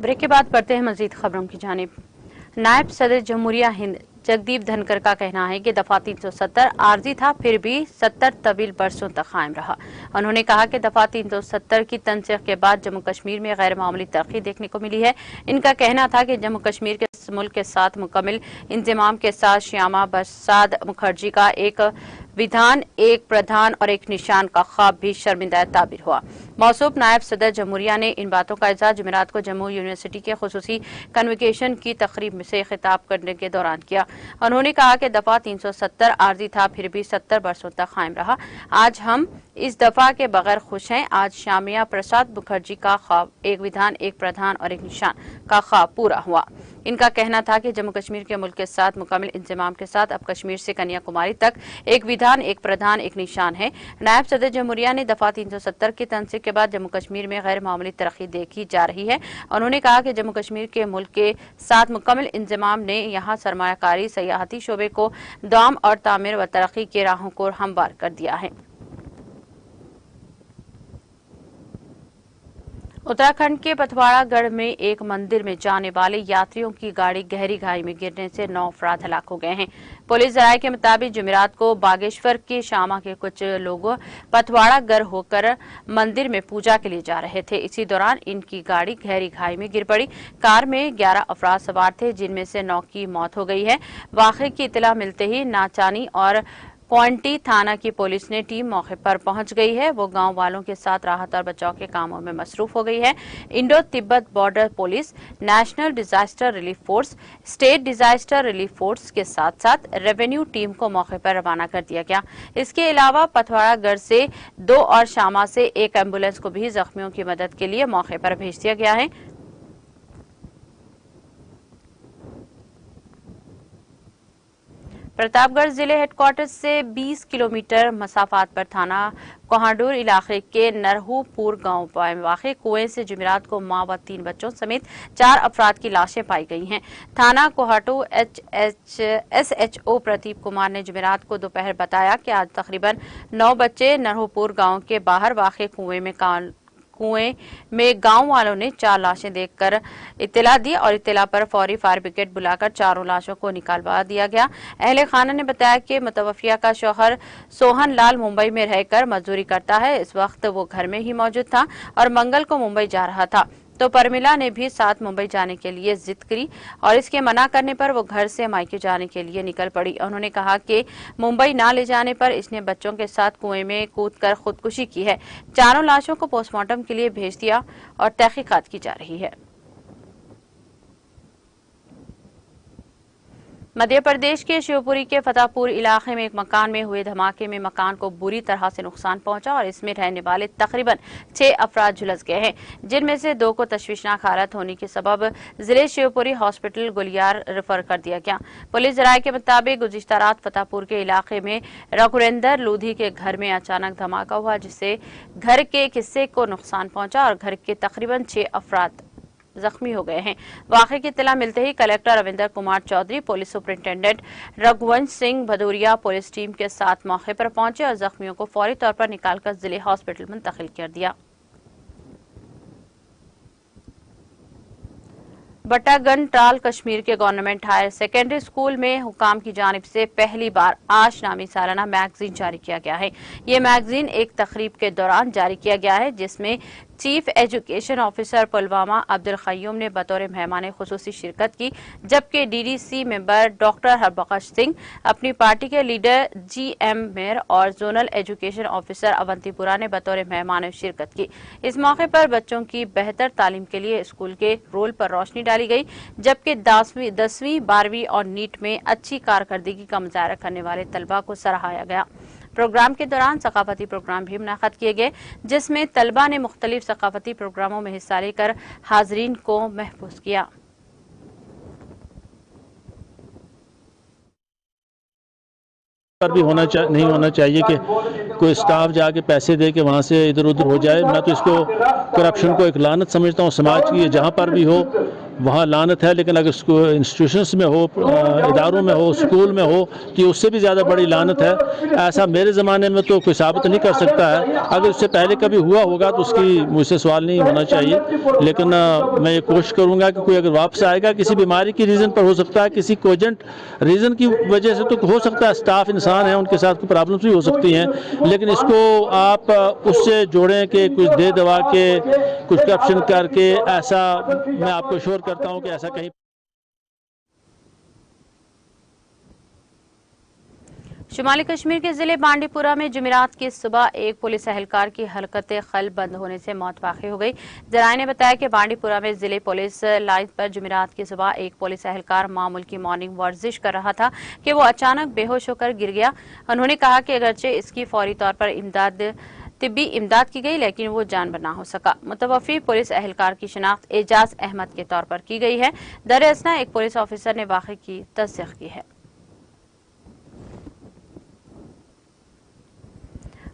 Break के बाद बढ़ते हैं मजीद खबरों की जानिब। नायब सदर जमहूरिया हिंद जगदीप धनकर का कहना है कि दफा 370 आर्जी था, फिर भी 70 तवील बरसों तक कायम रहा। उन्होंने कहा कि दफा 370 की तनसीख के बाद जम्मू कश्मीर में गैर मामूली तरक्की देखने को मिली है। इनका कहना था कि जम्मू कश्मीर के मुल्क के साथ मुकम्मल इंतजाम के साथ श्यामा प्रसाद मुखर्जी का एक विधान, एक प्रधान और एक निशान का ख्वाब भी शर्मिंदा ताबिर हुआ। मौसूफ नायब सदर जमहूरिया ने इन बातों का इज़हार जुमेरात को जम्मू यूनिवर्सिटी के खुसूसी कन्वोकेशन की तकरीब से खिताब करने के दौरान किया। उन्होंने कहा कि दफा 370 आर्जी था, फिर भी 70 बरसों तक कायम रहा। आज हम इस दफा के बगैर खुश हैं। आज श्यामा प्रसाद मुखर्जी का ख्वाब, एक विधान, एक प्रधान और एक निशान का ख्वाब पूरा हुआ। इनका कहना था कि जम्मू कश्मीर के मुल्क के साथ मुकम्मल इंतजाम के साथ अब कश्मीर से कन्याकुमारी तक एक विधान, एक प्रधान, एक निशान है। नायब सदर जमहूरिया ने दफा 370 की तनसीख के बाद जम्मू कश्मीर में गैर मामूली तरक्की देखी जा रही है। उन्होंने कहा कि जम्मू कश्मीर के मुल्क के साथ मुकम्मल इंतजाम ने यहाँ सरमायाकारी, सयाहती शोबे को दाम और तामीर व तरक्की की राहों को हमवार कर दिया है। उत्तराखंड के पथवाड़ागढ़ में एक मंदिर में जाने वाले यात्रियों की गाड़ी गहरी खाई में गिरने से 9 अफराद हलाक हो गए हैं। पुलिस जराये के मुताबिक जुमेरात को बागेश्वर के शामा के कुछ लोग पथवाड़ागढ़ होकर मंदिर में पूजा के लिए जा रहे थे। इसी दौरान इनकी गाड़ी गहरी खाई में गिर पड़ी। कार में 11 अफराद सवार थे, जिनमें से 9 की मौत हो गई है। वाक़े की इत्तला मिलते ही नाचानी और क्वांटी थाना की पुलिस ने टीम मौके पर पहुंच गई है। वो गांव वालों के साथ राहत और बचाव के कामों में मसरूफ हो गई है। Indo Tibet border police, national disaster relief force, state disaster relief force के साथ साथ रेवेन्यू टीम को मौके पर रवाना कर दिया गया। इसके अलावा पथवाड़ागढ़ से 2 और शामा से 1 एम्बुलेंस को भी जख्मियों की मदद के लिए मौके पर भेज दिया गया है। प्रतापगढ़ जिले हेडक्वार्टर से 20 किलोमीटर मसाफात पर थाना कोहाडूर इलाके के नरहूपुर गांव में वाक़े कुएं से जुमेरात को मां व 3 बच्चों समेत 4 अफराद की लाशें पाई गई हैं। थाना कोहाटू SHO प्रदीप कुमार ने जुमेरात को दोपहर बताया कि आज तकरीबन 9 बच्चे नरहूपुर गांव के बाहर वाक़े कुएं में गांव वालों ने 4 लाशें देखकर इत्तला दी और इत्तला पर फौरी फायर ब्रिगेड बुलाकर चारों लाशों को निकालवा दिया गया। अहले खाना ने बताया कि मुतवफ़िया का शौहर सोहन लाल मुंबई में रहकर मजदूरी करता है। इस वक्त वो घर में ही मौजूद था और मंगल को मुंबई जा रहा था, तो परमिला ने भी साथ मुंबई जाने के लिए जिद करी और इसके मना करने पर वो घर से मायके जाने के लिए निकल पड़ी। उन्होंने कहा कि मुंबई ना ले जाने पर इसने बच्चों के साथ कुएं में कूदकर खुदकुशी की है। चारों लाशों को पोस्टमार्टम के लिए भेज दिया और तहकीकात की जा रही है। मध्य प्रदेश के शिवपुरी के फतेहपुर इलाके में एक मकान में हुए धमाके में मकान को बुरी तरह से नुकसान पहुंचा और इसमें रहने वाले तकरीबन 6 अफराद झुलस गए हैं, जिनमें से 2 को तशवीशनाक हालत होने के सबब जिले शिवपुरी हॉस्पिटल गुलियार रेफर कर दिया गया। पुलिस जराये के मुताबिक गुज़िश्ता रात फतेहपुर के इलाके में रघुरेंद्र लोधी के घर में अचानक धमाका हुआ, जिससे घर के एक हिस्से को नुकसान पहुंचा और घर के तकरीबन 6 अफराद जख्मी हो गए हैं। वाक़े की इत्तला मिलते ही collector Ravinder Kumar Chaudhary, police superintendent Raghuvansh Singh Bhadoria police team के साथ मौके पर पहुंचे और जख्मियों को फौरी तौर पर निकालकर जिले हॉस्पिटल मुंतकिल कर दिया। बट्टागन ट्राल कश्मीर के गवर्नमेंट हायर सेकेंडरी स्कूल में हुकाम की जानिब से पहली बार आश नामी सालाना मैगजीन जारी किया गया है। ये मैगजीन एक तकरीब के दौरान जारी किया गया है, जिसमें chief education officer Pulwama Abdul Qayyum ने बतौर मेहमान खुसूसी शिरकत की, जबकि DDC member doctor Harbakhsh Singh, Apni Party के लीडर GM मेयर और जोनल एजुकेशन ऑफिसर अवंतीपुरा ने बतौर मेहमान शिरकत की। इस मौके पर बच्चों की बेहतर तालीम के लिए स्कूल के रोल पर रोशनी डाली गई, जबकि 10वीं 12वीं और नीट में अच्छी कारकर्दगी का मुजाहरा करने वाले तलबा को सराहाया गया। प्रोग्राम के दौरान सकाफती प्रोग्राम भी मुनाक़द किए गए, जिसमें तलबा ने मुख्तलिफ सकाफती प्रोग्रामों में हिस्सा लेकर हाज़रीन को महफूज किया। पर भी नहीं होना चाहिए कि कोई स्टाफ जाके पैसे दे के वहाँ से इधर उधर हो जाए। मैं तो इसको करप्शन को एक लानत समझता हूँ समाज की। जहाँ पर भी हो وہاں لعنت ہے، لیکن اگر انسٹیٹیوشنس میں ہو، اداروں میں ہو، اسکول میں ہو کہ اس سے بھی زیادہ بڑی لعنت ہے۔ ایسا میرے زمانے میں تو کوئی ثابت نہیں کر سکتا ہے، اگر اس سے پہلے کبھی ہوا ہوگا تو اس کی مجھ سے سوال نہیں ہونا چاہیے، لیکن میں یہ کوشش کروں گا کہ کوئی اگر واپس آئے گا کسی بیماری کی ریزن پر ہو سکتا ہے، کسی کوجنٹ ریزن کی وجہ سے تو ہو سکتا ہے، اسٹاف انسان ہیں، ان کے ساتھ کوئی پرابلمس بھی ہو سکتی ہیں، لیکن اس کو آپ اس سے جوڑیں کہ کچھ دے دوا کے، کچھ کرپشن کر کے، ایسا میں آپ کو شور کرتا ہوں کہ ایسا کہیں۔ شمالی کشمیر کے ضلع بانڈی پورہ میں جمعرات کی صبح ایک پولیس اہلکار کی حرکت قلب بند ہونے سے موت واقع ہو گئی۔ ذرائع نے بتایا کہ بانڈی پورہ میں ضلع پولیس لائن پر جمعرات کی صبح ایک پولیس اہلکار معمول کی مارننگ ورزش کر رہا تھا کہ وہ اچانک بے ہوش ہو کر گر گیا۔ انہوں نے کہا کہ اگرچہ اس کی فوری طور پر طبی امداد کی گئی لیکن وہ جان بر نہ ہو سکا۔ متوفی پولیس اہلکار کی شناخت اعجاز احمد کے طور پر کی گئی ہے۔ در اثنا ایک پولیس آفیسر نے واقعے کی تصدیق کی ہے۔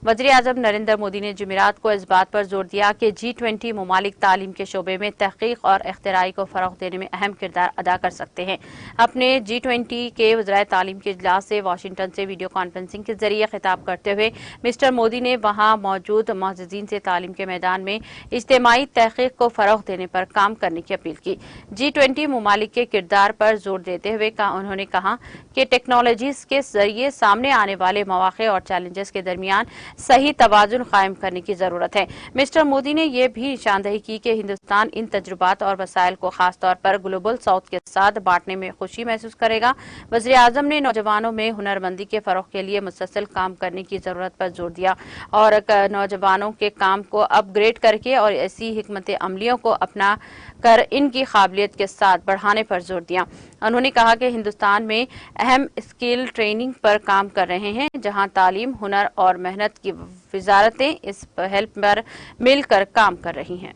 وزیر اعظم نریندر مودی نے جمعرات کو اس بات پر زور دیا کہ G20 ممالک تعلیم کے شعبے میں تحقیق اور اختراعی کو فروغ دینے میں اہم کردار ادا کر سکتے ہیں۔ اپنے G20 کے وزرائے تعلیم کے اجلاس سے واشنگٹن سے ویڈیو کانفرنسنگ کے ذریعے خطاب کرتے ہوئے مسٹر مودی نے وہاں موجود معززین سے تعلیم کے میدان میں اجتماعی تحقیق کو فروغ دینے پر کام کرنے کی اپیل کی۔ G20 ممالک کے کردار پر زور دیتے ہوئے انہوں نے کہا کہ ٹیکنالوجیز کے ذریعے سامنے آنے والے مواقع اور چیلنجز کے درمیان صحیح توازن قائم کرنے کی ضرورت ہے۔ مسٹر مودی نے یہ بھی نشاندہی کی کہ ہندوستان ان تجربات اور وسائل کو خاص طور پر گلوبل ساؤتھ کے ساتھ بانٹنے میں خوشی محسوس کرے گا۔ وزیر اعظم نے نوجوانوں میں ہنرمندی کے فروغ کے لیے مسلسل کام کرنے کی ضرورت پر زور دیا اور نوجوانوں کے کام کو اپ گریڈ کر کے اور ایسی حکمت عملیوں کو اپنا کر ان کی قابلیت کے ساتھ بڑھانے پر زور دیا۔ انہوں نے کہا کہ ہندوستان میں اہم اسکل ٹریننگ پر کام کر رہے ہیں، جہاں تعلیم، ہنر اور محنت کی وزارتیں اس پہل پر مل کر کام کر رہی ہیں۔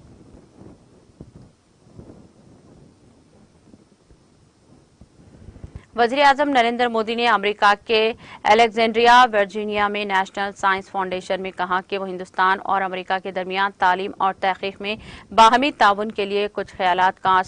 وزیر اعظم نریندر مودی نے امریکہ کے الیگزینڈریا ورجینیا میں نیشنل سائنس فاؤنڈیشن میں کہا کہ وہ ہندوستان اور امریکہ کے درمیان تعلیم اور تحقیق میں باہمی تعاون کے لیے کچھ خیالات کا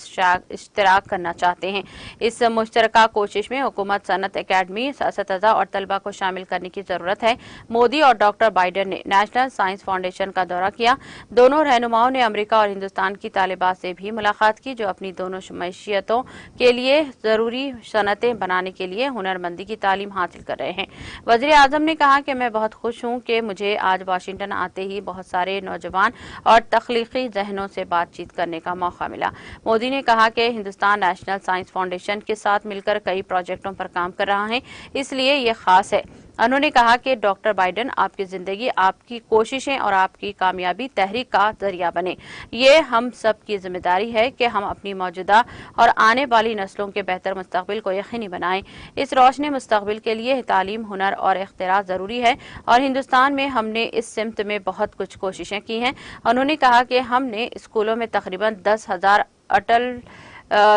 اشتراک کرنا چاہتے ہیں۔ اس مشترکہ کوشش میں حکومت، صنعت، اکیڈمی، اساتذہ اور طلبہ کو شامل کرنے کی ضرورت ہے۔ مودی اور ڈاکٹر بائیڈن نے نیشنل سائنس فاؤنڈیشن کا دورہ کیا۔ دونوں رہنماؤں نے امریکہ اور ہندوستان کی طالبات سے بھی ملاقات کی جو اپنی دونوں معیشتوں کے لیے ضروری صنعتیں بنانے کے لیے ہنرمندی کی تعلیم حاصل کر رہے ہیں۔ وزیر اعظم نے کہا کہ میں بہت خوش ہوں کہ مجھے آج واشنگٹن آتے ہی بہت سارے نوجوان اور تخلیقی ذہنوں سے بات چیت کرنے کا موقع ملا۔ مودی نے کہا کہ ہندوستان نیشنل سائنس فاؤنڈیشن کے ساتھ مل کر کئی پروجیکٹوں پر کام کر رہا ہے، اس لیے یہ خاص ہے۔ انہوں نے کہا کہ ڈاکٹر بائیڈن آپ کی زندگی، آپ کی کوششیں اور آپ کی کامیابی تحریک کا ذریعہ بنے۔ یہ ہم سب کی ذمہ داری ہے کہ ہم اپنی موجودہ اور آنے والی نسلوں کے بہتر مستقبل کو یقینی بنائیں۔ اس روشن مستقبل کے لیے تعلیم، ہنر اور اختراع ضروری ہے اور ہندوستان میں ہم نے اس سمت میں بہت کچھ کوششیں کی ہیں۔ انہوں نے کہا کہ ہم نے اسکولوں میں تقریباً 10,000 اٹل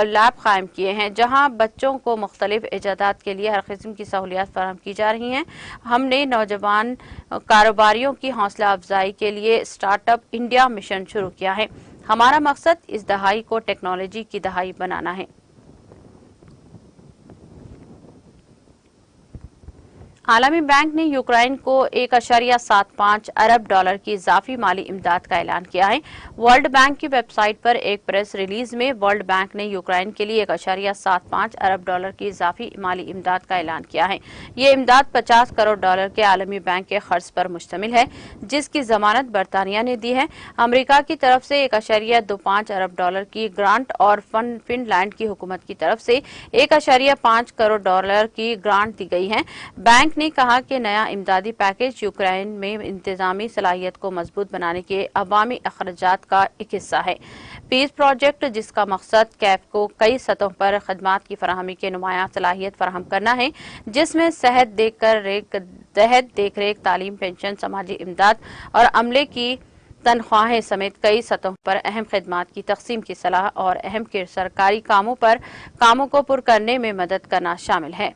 لیب قائم کیے ہیں جہاں بچوں کو مختلف ایجادات کے لیے ہر قسم کی سہولیات فراہم کی جا رہی ہیں۔ ہم نے نوجوان کاروباریوں کی حوصلہ افزائی کے لیے اسٹارٹ اپ انڈیا مشن شروع کیا ہے۔ ہمارا مقصد اس دہائی کو ٹیکنالوجی کی دہائی بنانا ہے۔ عالمی بینک نے یوکرائن کو $1.75 ارب کی اضافی مالی امداد کا اعلان کیا ہے۔ ورلڈ بینک کی ویب سائٹ پر ایک پریس ریلیز میں ورلڈ بینک نے یوکرائن کے لیے $1.75 ارب کی اضافی مالی امداد کا اعلان کیا ہے۔ یہ امداد $50 کروڑ کے عالمی بینک کے قرض پر مشتمل ہے جس کی ضمانت برطانیہ نے دی ہے۔ امریکہ کی طرف سے $1.25 ارب کی گرانٹ اور فن لینڈ کی حکومت کی طرف سے $1.5 کروڑ کی گرانٹ دی گئی ہے۔ بینک نے کہا کہ نیا امدادی پیکیج یوکرائن میں انتظامی صلاحیت کو مضبوط بنانے کے عوامی اخراجات کا ایک حصہ ہے۔ پیس پروجیکٹ جس کا مقصد کیف کو کئی سطحوں پر خدمات کی فراہمی کے نمایاں صلاحیت فراہم کرنا ہے جس میں صحت دیکھ ریکھ، تعلیم، پنشن، سماجی امداد اور عملے کی تنخواہیں سمیت کئی سطحوں پر اہم خدمات کی تقسیم کی صلاح اور اہم سرکاری کاموں کو پر کرنے میں مدد کرنا شامل ہے۔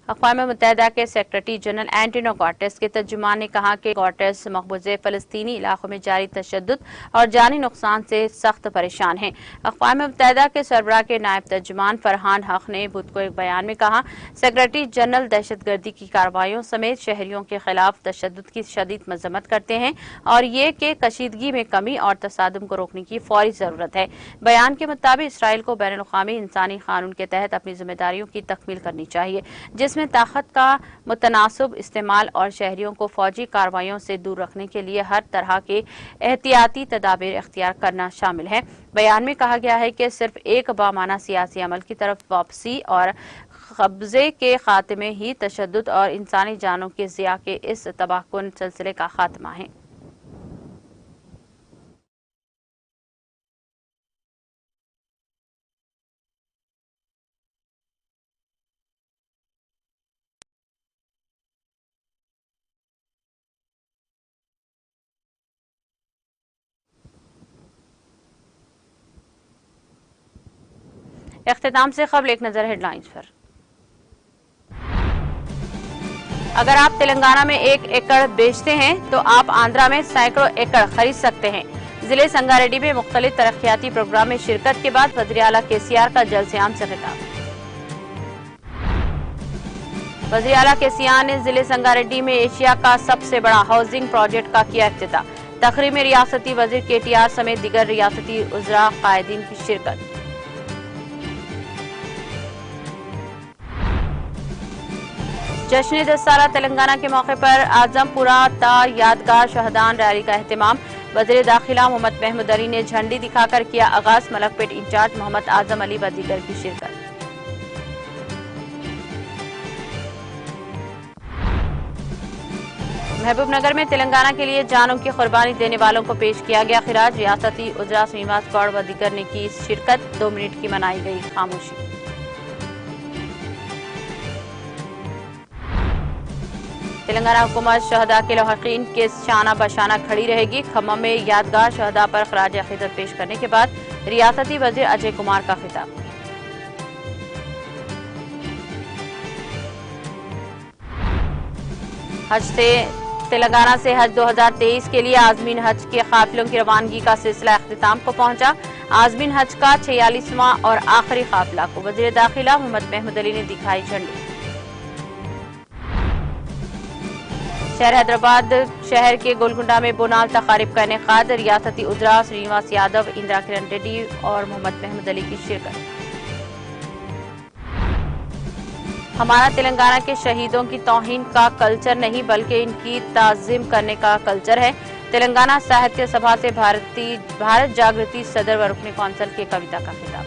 अक़वाम मुत्तहिदा के सेक्रेटरी जनरल एंटोनियो गुटेरेस के तर्जुमान ने कहा कि गुटेरेस मक़बूज़े फ़लस्तीनी इलाक़ों में जारी तशद्दुद और जानी नुकसान से सख्त परेशान हैं। अक़वाम मुत्तहिदा के सरबराह के नायब तर्जुमान फरहान हक ने बुध को एक बयान में कहा, सेक्रेटरी जनरल दहशतगर्दी की कार्रवाइयों समेत शहरियों के खिलाफ तशद्दुद की शदीद मज़म्मत करते हैं और ये कि कशीदगी में कमी और तसादुम को रोकने की फौरी ज़रूरत है। बयान के मुताबिक इसराइल को बैनुल-अक़वामी इंसानी कानून के तहत अपनी जिम्मेदारियों की तकमील करनी चाहिए, जिसमें ताकत का मुतनासिब इस्तेमाल और शहरियों को फौजी कार्रवाइयों से दूर रखने के लिए हर तरह के एहतियाती तदाबीर इख्तियार करना शामिल है। बयान में कहा गया है कि सिर्फ एक बामाना सियासी अमल की तरफ वापसी और कब्जे के खात्मे ही तशद्दुद और इंसानी जानों के ज़िया के इस तबाहकुन सिलसिले का खात्मा है। इख्तिताम से क़ब्ल एक नज़र हेडलाइंस पर। अगर आप तेलंगाना में 1 एकड़ बेचते हैं तो आप आंध्रा में सैकड़ों एकड़ खरीद सकते हैं। जिले संगारेड्डी में मुख्तलिफ तरक्याती प्रोग्राम में शिरकत के बाद वज़ीर आला केसीआर का जलसे-आम से खिताब। वज़ीर आला केसीआर ने जिले संगारेड्डी में एशिया का सबसे बड़ा हाउसिंग प्रोजेक्ट का किया इफ्तिताह। तकरीब में रियासती वज़ीर केटीआर समेत दीगर रियासती उज़रा कायदीन की शिरकत। जश्न 10 साला तेलंगाना के मौके पर आजमपुरा ता यादगार शहदान रैली का एहतमाम। वज़ीर दाखिला मोहम्मद महमूद अली ने झंडी दिखाकर किया आगाज। मलकपेट इंचार्ज मोहम्मद आजम अली व दीगर की शिरकत। महबूबनगर में तेलंगाना के लिए जानों की कुर्बानी देने वालों को पेश किया गया खिराज। रियासती उज़रा श्रीनिवास गौड़ व दीगर ने की शिरकत। 2 मिनट की मनाई गई खामोशी। तेलंगाना हुकूमत शहदा के लवाहिकीन के शाना बशाना खड़ी रहेगी। खम्मम में यादगार शहदा पर खराज अकीदत पेश करने के बाद रियासती वज़ीर अजय कुमार का खिताब। हज से तेलंगाना से हज 2023 के लिए आज़मीन हज के काफिलों की रवानगी का सिलसिला अख्तिताम को पहुंचा। आज़मीन हज का 46वां और आखिरी काफिला को वज़ीर दाखिला मोहम्मद महमूद अली ने दिखाई झंडी। शहर हैदराबाद शहर के गोलकुंडा में बोनाल तकारीब का इनेकाद। रियासती उज़रा श्रीनिवास यादव, इंदिरा किरण रेड्डी और मोहम्मद महमूद अली की शिरकत। हमारा तेलंगाना के शहीदों की तौहीन का कल्चर नहीं बल्कि इनकी ताज़ीम करने का कल्चर है। तेलंगाना साहित्य सभा से भारत जागृति सदर व रुकने कौंसिल की कविता का खिताब।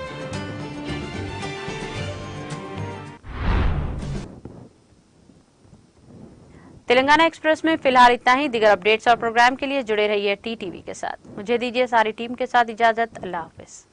तेलंगाना एक्सप्रेस में फिलहाल इतना ही। दीगर अपडेट्स और प्रोग्राम के लिए जुड़े रहिए टीटीवी के साथ। मुझे दीजिए सारी टीम के साथ इजाजत। अल्लाह हाफिज।